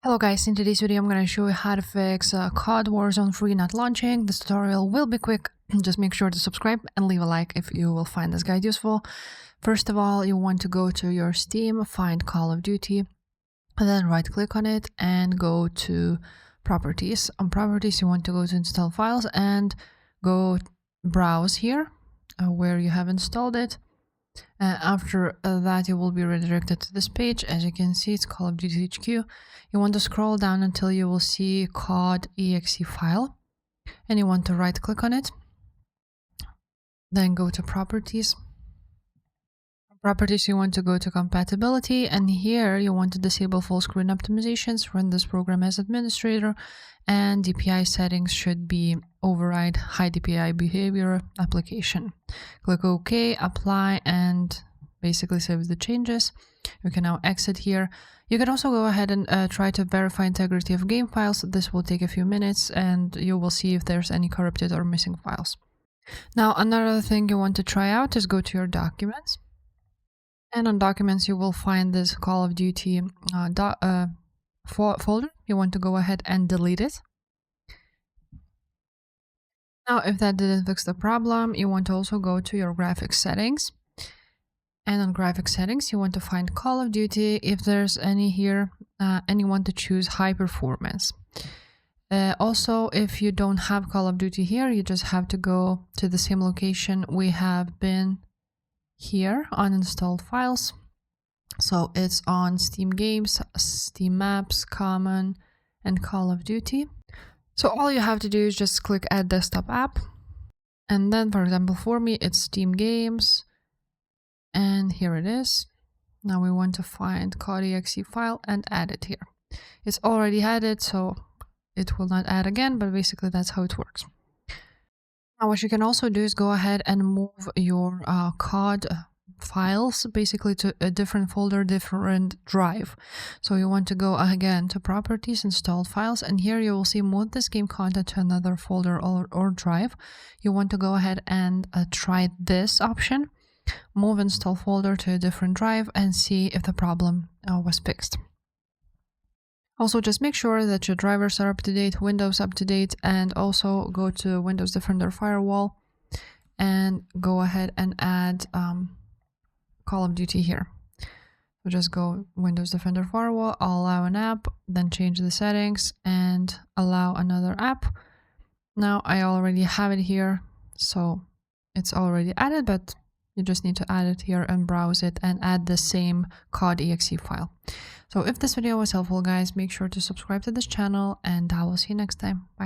Hello guys, in today's video I'm going to show you how to fix COD Warzone 3 not launching. This tutorial will be quick, just make sure to subscribe and leave a like if you will find this guide useful. First of all, you want to go to your Steam, find Call of Duty, and then right click on it and go to Properties. On Properties you want to go to Install Files and go Browse here where you have installed it. After that you will be redirected to this page. As you can see, it's Call of Duty HQ. You want to scroll down until you will see COD exe file and you want to right click on it, then go to Properties. You want to go to Compatibility, and here you want to disable full screen optimizations, run this program as administrator, and DPI settings should be override high DPI behavior application. Click OK, apply, and basically save the changes. You can now exit here. You can also go ahead and try to verify integrity of game files. This will take a few minutes and you will see if there's any corrupted or missing files. Now another thing you want to try out is go to your documents. And on documents, you will find this Call of Duty folder. You want to go ahead and delete it. Now, if that didn't fix the problem, you want to also go to your graphics settings. And on graphics settings, you want to find Call of Duty. If there's any here, and you want to choose high performance. Also, if you don't have Call of Duty here, you just have to go to the same location we have been here on installed files. So it's on Steam Games, Steam Maps, Common, and Call of Duty. So all you have to do is just click Add Desktop App, and then for example for me it's Steam Games, and here it is. Now we want to find COD exe file and add it here. It's already added, so it will not add again, but basically that's how it works. Now what you can also do is go ahead and move your COD files basically to a different folder, different drive. So you want to go again to Properties, Installed Files, and here you will see move this game content to another folder or drive. You want to go ahead and try this option, move install folder to a different drive, and see if the problem was fixed. Also, just make sure that your drivers are up to date, Windows up to date, and also go to Windows Defender Firewall and go ahead and add Call of Duty here. So just go Windows Defender Firewall, allow an app, then change the settings and allow another app. Now I already have it here, so it's already added, but you just need to add it here and browse it and add the same COD exe file. So if this video was helpful, guys, make sure to subscribe to this channel and I will see you next time. Bye.